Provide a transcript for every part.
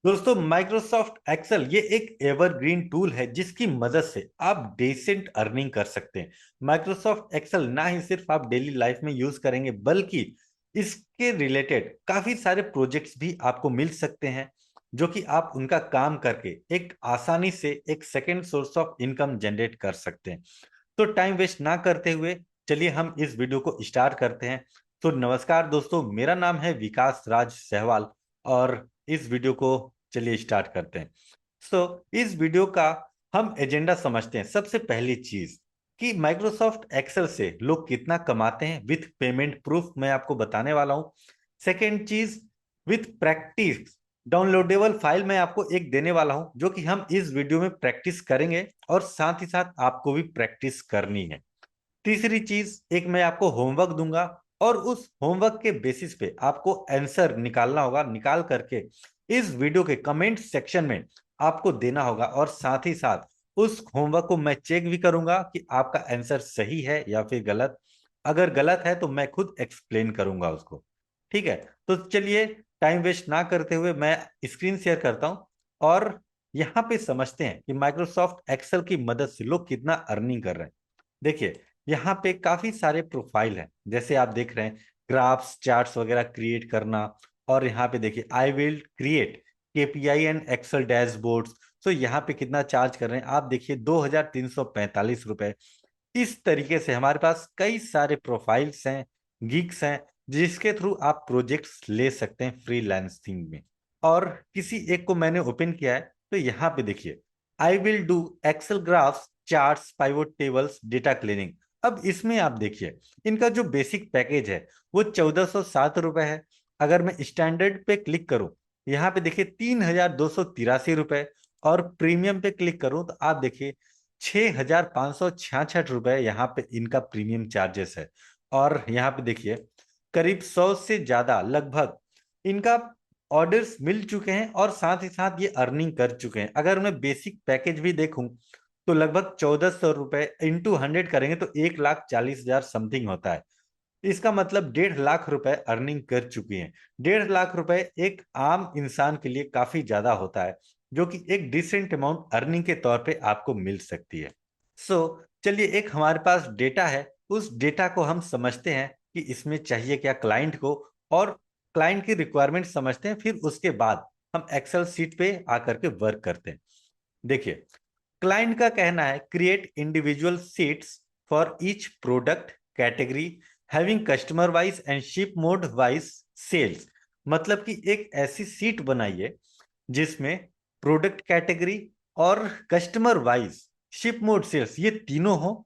दोस्तों Microsoft Excel ये एक एवरग्रीन टूल है जिसकी मदद से आप डिसेंट अर्निंग कर सकते हैं। माइक्रोसॉफ्ट एक्सेल ना ही सिर्फ आप डेली लाइफ में यूज करेंगे बल्कि इसके रिलेटेड काफी सारे प्रोजेक्ट्स भी आपको मिल सकते हैं जो कि आप उनका काम करके एक आसानी से एक second source of income generate कर सकते हैं। तो टाइम वेस्ट ना करते हुए चलिए हम इस वीडियो को स्टार्ट करते हैं। तो नमस्कार दोस्तों, मेरा नाम है विकास राज सहवाल और इस वीडियो को चलिए स्टार्ट करते हैं। इस वीडियो का हम एजेंडा समझते हैं। सबसे पहली चीज कि माइक्रोसॉफ्ट एक्सेल से लोग कितना कमाते हैं विथ पेमेंट प्रूफ मैं आपको बताने वाला हूं। सेकेंड चीज, विथ प्रैक्टिस डाउनलोडेबल फाइल मैं आपको एक देने वाला हूं जो कि हम इस वीडियो में प्रैक्टिस करेंगे और साथ ही साथ आपको भी प्रैक्टिस करनी है। तीसरी चीज, एक मैं आपको होमवर्क दूंगा और उस होमवर्क के बेसिस पे आपको आंसर निकालना होगा। निकाल करके इस वीडियो के कमेंट सेक्शन में आपको देना होगा और साथ ही साथ उस होमवर्क को मैं चेक भी करूंगा कि आपका आंसर सही है या फिर गलत। अगर गलत है तो मैं खुद एक्सप्लेन करूंगा उसको। ठीक है, तो चलिए टाइम वेस्ट ना करते हुए मैं स्क्रीन शेयर करता हूं और यहाँ पे समझते हैं कि माइक्रोसॉफ्ट एक्सेल की मदद से लोग कितना अर्निंग कर रहे हैं। देखिए, यहाँ पे काफी सारे प्रोफाइल हैं, जैसे आप देख रहे हैं ग्राफ्स चार्ट्स वगैरह क्रिएट करना। और यहाँ पे देखिए I will create KPI and Excel dashboards. तो यहाँ पे कितना चार्ज कर रहे हैं आप देखिए, 2345 रुपए। इस तरीके से हमारे पास कई सारे प्रोफाइल्स हैं, गिग्स हैं, जिसके थ्रू आप प्रोजेक्ट्स ले सकते हैं फ्रीलांसिंग में। और किसी एक को मैंने ओपन किया है, तो यहाँ पे देखिए I will do Excel graphs charts pivot tables data cleaning. अब इसमें आप देखिए इनका जो बेसिक पैकेज है वो 1407 रुपए है। अगर मैं स्टैंडर्ड पे क्लिक करूं, यहाँ पे देखिए 3283 रुपए। और प्रीमियम पे क्लिक करूं तो आप देखिए 6566 रुपए यहाँ पे इनका प्रीमियम चार्जेस है। और यहाँ पे देखिए करीब 100 से ज्यादा लगभग इनका ऑर्डर्स मिल चुके हैं और साथ ही साथ ये अर्निंग कर चुके हैं। अगर मैं बेसिक पैकेज भी देखूं तो लगभग 1400 रुपए इंटू 100 करेंगे तो 1,40,000 समथिंग होता है। इसका मतलब 1.5 लाख रुपए अर्निंग कर चुकी हैं। 1.5 लाख रुपए एक आम इंसान के लिए काफी ज्यादा होता है, जो कि एक डिसेंट अमाउंट अर्निंग के तौर पे आपको मिल सकती है। सो चलिए, एक हमारे पास डेटा है, उस डेटा को हम समझते हैं कि इसमें चाहिए क्या क्लाइंट को, और क्लाइंट की रिक्वायरमेंट समझते हैं। फिर उसके बाद हम एक्सेल सीट पे आकर के वर्क करते हैं। देखिए, क्लाइंट का कहना है create individual sheets for each product category having customer wise and ship mode wise sales. मतलब कि एक ऐसी सीट बनाइए जिसमें प्रोडक्ट कैटेगरी और customer wise ship mode sales ये तीनों हो,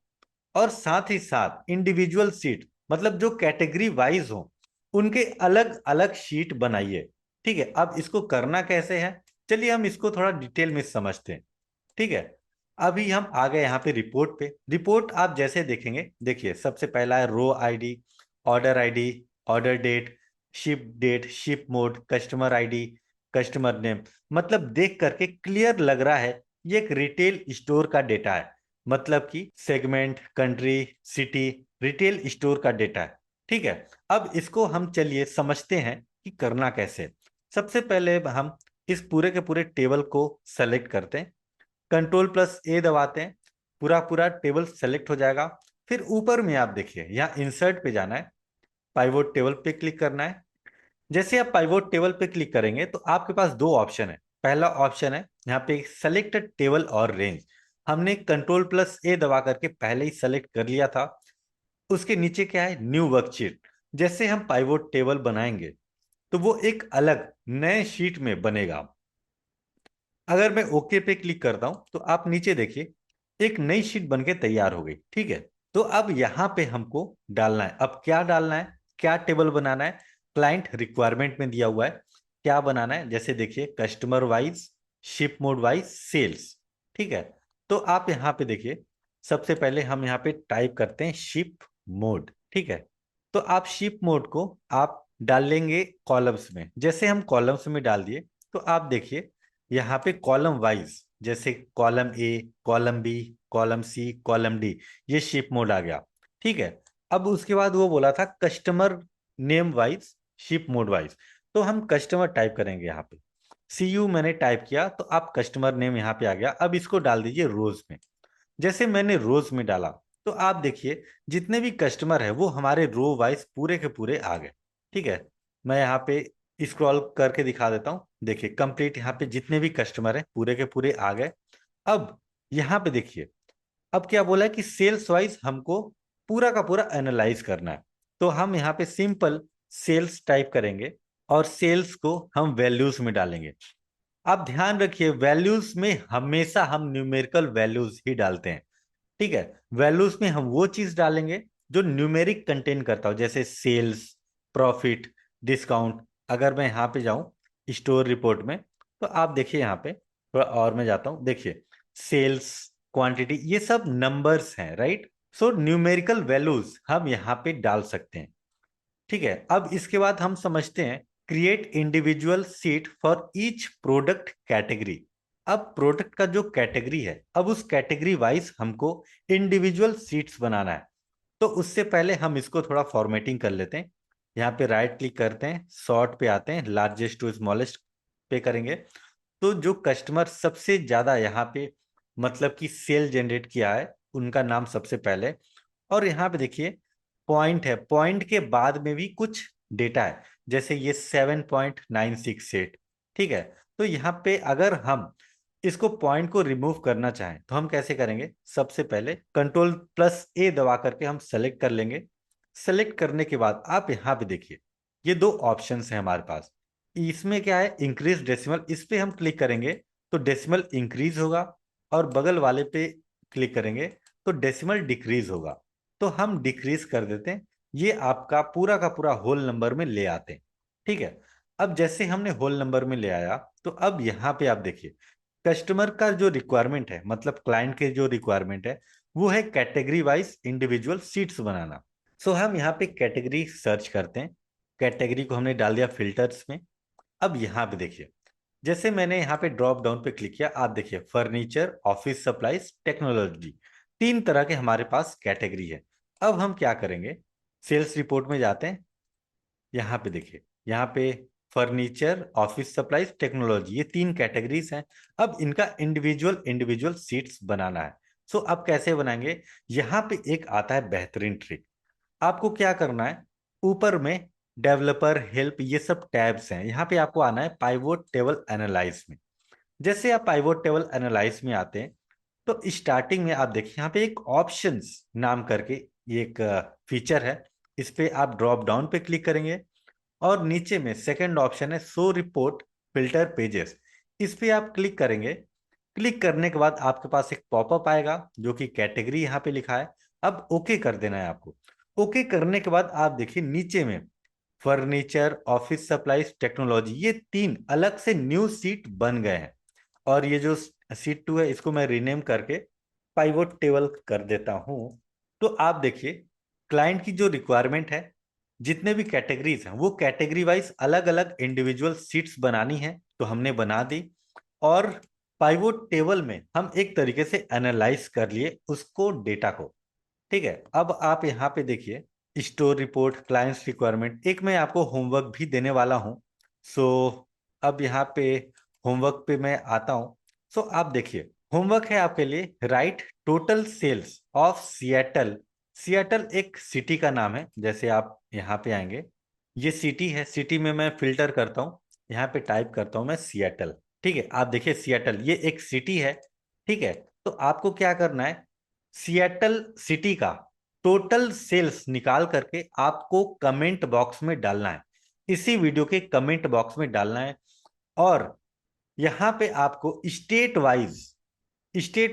और साथ ही साथ इंडिविजुअल सीट मतलब जो कैटेगरी वाइज हो उनके अलग अलग शीट बनाइए। ठीक है, अब इसको करना कैसे है, चलिए हम इसको थोड़ा डिटेल में समझते हैं। ठीक है, अभी हम आ गए यहाँ पे रिपोर्ट पे। रिपोर्ट आप जैसे देखेंगे, देखिए सबसे पहला है row ID, ID, order date, ship mode, customer ID, customer name. मतलब देख करके क्लियर लग रहा है ये एक रिटेल स्टोर का डेटा है। मतलब कि segment, country, city, retail store का डेटा है। ठीक है, अब इसको हम चलिए समझते हैं कि करना कैसे। सबसे पहले हम इस पूरे के पूरे टेबल को सेलेक्ट करते हैं, कंट्रोल प्लस ए दबाते हैं, पूरा पूरा टेबल सेलेक्ट हो जाएगा। फिर ऊपर में आप देखिए यहाँ इंसर्ट पे जाना है, पाइवोट टेबल पे क्लिक करना है। जैसे आप पाइवोट टेबल पे क्लिक करेंगे तो आपके पास दो ऑप्शन है। पहला ऑप्शन है यहाँ पे सेलेक्ट टेबल और रेंज। हमने कंट्रोल प्लस ए दबा करके पहले ही सेलेक्ट कर लिया था। उसके नीचे क्या है, न्यू वर्कशीट। जैसे हम पाइवोट टेबल बनाएंगे तो वो एक अलग नए शीट में बनेगा। अगर मैं ओके पे क्लिक करता हूं तो आप नीचे देखिए एक नई शीट बनके तैयार हो गई। ठीक है, तो अब यहां पे हमको डालना है, अब क्या डालना है, क्या टेबल बनाना है। क्लाइंट रिक्वायरमेंट में दिया हुआ है क्या बनाना है, जैसे देखिए customer wise, ship mode wise, sales. ठीक है, तो आप यहाँ पे देखिए सबसे पहले हम यहाँ पे टाइप करते हैं शिप मोड। ठीक है, तो आप शिप मोड को आप डाल लेंगे कॉलम्स में। जैसे हम कॉलम्स में डाल दिए तो आप देखिए यहाँ पे कॉलम वाइज, जैसे column A, column B, column C, column D, ये शिप मोड आ गया। ठीक है, अब उसके बाद वो बोला था customer name wise, ship mode wise. तो हम कस्टमर टाइप करेंगे यहाँ पे। CU मैंने टाइप किया तो आप कस्टमर नेम यहाँ पे आ गया। अब इसको डाल दीजिए रोज में। जैसे मैंने रोज में डाला तो आप देखिए जितने भी कस्टमर है वो हमारे रो वाइज पूरे के पूरे आ गए। ठीक है, मैं यहाँ पे स्क्रॉल करके दिखा देता हूँ। देखिए कंप्लीट यहाँ पे जितने भी कस्टमर है पूरे के पूरे आ गए। अब यहाँ पे देखिए, अब क्या बोला है कि सेल्स वाइज हमको पूरा का पूरा एनालाइज करना है। तो हम यहाँ पे सिंपल सेल्स टाइप करेंगे और सेल्स को हम वैल्यूज में डालेंगे। आप ध्यान रखिए वैल्यूज में हमेशा हम न्यूमेरिकल वैल्यूज ही डालते हैं। ठीक है, वैल्यूज में हम वो चीज डालेंगे जो न्यूमेरिक कंटेन करता हो, जैसे सेल्स, प्रॉफिट, डिस्काउंट। अगर मैं यहाँ पे जाऊं स्टोर रिपोर्ट में तो आप देखिए यहाँ पे थोड़ा और मैं जाता हूं, देखिए सेल्स, क्वांटिटी, ये सब नंबर्स हैं, राइट। सो न्यूमेरिकल वैल्यूज हम यहाँ पे डाल सकते हैं। ठीक है, अब इसके बाद हम समझते हैं create individual seat for each product category. अब प्रोडक्ट का जो कैटेगरी है, अब उस कैटेगरी वाइज हमको इंडिविजुअल सीट्स बनाना है। तो उससे पहले हम इसको थोड़ा फॉर्मेटिंग कर लेते हैं। यहाँ पे राइट क्लिक करते हैं, सॉर्ट पे आते हैं, लार्जेस्ट टू स्मॉलेस्ट पे करेंगे। तो जो कस्टमर सबसे ज्यादा यहाँ पे मतलब कि सेल जनरेट किया है उनका नाम सबसे पहले। और यहाँ पे देखिए पॉइंट है, पॉइंट के बाद में भी कुछ डेटा है, जैसे ये 7.96 ठीक है। तो यहाँ पे अगर हम इसको पॉइंट को रिमूव करना चाहें तो हम कैसे करेंगे, सबसे पहले कंट्रोल+A दबा करके हम सेलेक्ट कर लेंगे। सेलेक्ट करने के बाद आप यहाँ पे देखिए ये दो ऑप्शंस हैं हमारे पास। इसमें क्या है, इंक्रीज डेसिमल, इस पे हम क्लिक करेंगे तो डेसिमल इंक्रीज होगा, और बगल वाले पे क्लिक करेंगे तो डेसिमल डिक्रीज होगा। तो हम डिक्रीज कर देते हैं, ये आपका पूरा का पूरा होल नंबर में ले आते हैं। ठीक है, अब जैसे हमने होल नंबर में ले आया तो अब यहाँ पे आप देखिए कस्टमर का जो रिक्वायरमेंट है, मतलब क्लाइंट के जो रिक्वायरमेंट है वो है कैटेगरी वाइज इंडिविजुअल सीट्स बनाना। सो हम यहाँ पे कैटेगरी सर्च करते हैं, कैटेगरी को हमने डाल दिया फिल्टर्स में। अब यहाँ पे देखिए जैसे मैंने यहाँ पे ड्रॉप डाउन पे क्लिक किया, आप देखिए फर्नीचर, ऑफिस सप्लाईज, टेक्नोलॉजी, तीन तरह के हमारे पास कैटेगरी है। अब हम क्या करेंगे, सेल्स रिपोर्ट में जाते हैं। यहाँ पे देखिए, यहाँ पे फर्नीचर, ऑफिस सप्लाईज, टेक्नोलॉजी, ये तीन कैटेगरीज हैं। अब इनका इंडिविजुअल इंडिविजुअल सीट्स बनाना है। सो अब कैसे बनाएंगे, यहाँ पे एक आता है बेहतरीन ट्रिक। आपको क्या करना है, ऊपर में डेवलपर, हेल्प, ये सब टैब्स हैं, यहाँ पे आपको आना है पाइवोट टेबल एनालाइज में। जैसे आप पाइवोट टेबल एनालाइज में आते हैं तो स्टार्टिंग में आप देखिए यहाँ पे एक ऑप्शंस नाम करके ये एक फीचर है। इस पे आप ड्रॉप डाउन पे क्लिक करेंगे और नीचे में सेकंड ऑप्शन है शो रिपोर्ट फिल्टर पेजेस, इस पे आप क्लिक करेंगे। क्लिक करने के बाद आपके पास एक पॉपअप आएगा जो कि कैटेगरी यहाँ पे लिखा है। अब ओके कर देना है आपको। ओके करने के बाद आप देखिए नीचे में फर्नीचर, ऑफिस सप्लाईज, टेक्नोलॉजी, ये तीन अलग से न्यू सीट बन गए हैं। और ये जो सीट 2 है इसको मैं रीनेम करके पाइवोट टेबल कर देता हूं। तो आप देखिए क्लाइंट की जो रिक्वायरमेंट है, जितने भी कैटेगरीज हैं वो कैटेगरी वाइज अलग अलग इंडिविजुअल सीट्स बनानी है तो हमने बना दी। और पाइवोट टेबल में हम एक तरीके से एनालाइज कर लिए उसको, डेटा को। ठीक है, अब आप यहाँ पे देखिए स्टोर रिपोर्ट, क्लाइंट्स रिक्वायरमेंट, एक मैं आपको होमवर्क भी देने वाला हूँ। सो अब यहाँ पे होमवर्क पे मैं आता हूँ। सो आप देखिए होमवर्क है आपके लिए, write total sales of Seattle. Seattle एक सिटी का नाम है। जैसे आप यहाँ पे आएंगे, ये सिटी है, सिटी में मैं फिल्टर करता हूँ, यहाँ पे टाइप करता हूँ मैं सिएटल। ठीक है, आप देखिए सिएटल ये एक सिटी है। ठीक है, तो आपको क्या करना है, सिएटल सिटी का टोटल सेल्स निकाल करके आपको कमेंट बॉक्स में डालना है, इसी वीडियो के कमेंट बॉक्स में डालना है। और यहां पे आपको स्टेट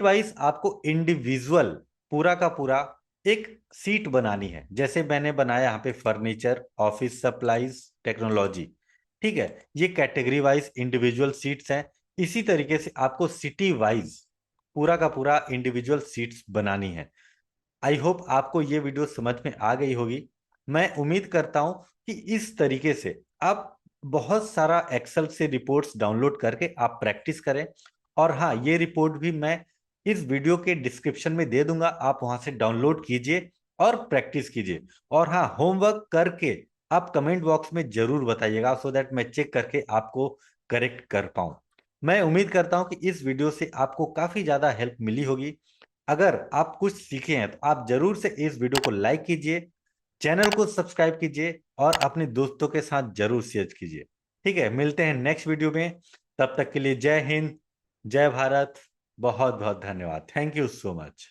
वाइज आपको इंडिविजुअल पूरा का पूरा एक सीट बनानी है। जैसे मैंने बनाया यहाँ पे फर्नीचर, ऑफिस सप्लाईज, टेक्नोलॉजी। ठीक है, ये कैटेगरी वाइज इंडिविजुअल सीट्स हैं। इसी तरीके से आपको सिटी वाइज पूरा का पूरा इंडिविजुअल सीट्स बनानी है। आई होप आपको ये वीडियो समझ में आ गई होगी। मैं उम्मीद करता हूं कि इस तरीके से आप बहुत सारा एक्सेल से रिपोर्ट्स डाउनलोड करके आप प्रैक्टिस करें। और हाँ, ये रिपोर्ट भी मैं इस वीडियो के डिस्क्रिप्शन में दे दूंगा, आप वहां से डाउनलोड कीजिए और प्रैक्टिस कीजिए। और हाँ, होमवर्क करके आप कमेंट बॉक्स में जरूर बताइएगा, सो दैट मैं चेक करके आपको करेक्ट कर पाऊं। मैं उम्मीद करता हूं कि इस वीडियो से आपको काफी ज्यादा हेल्प मिली होगी। अगर आप कुछ सीखे हैं तो आप जरूर से इस वीडियो को लाइक कीजिए, चैनल को सब्सक्राइब कीजिए और अपने दोस्तों के साथ जरूर शेयर कीजिए। ठीक है, मिलते हैं नेक्स्ट वीडियो में। तब तक के लिए जय हिंद, जय भारत। बहुत बहुत धन्यवाद। Thank you so much.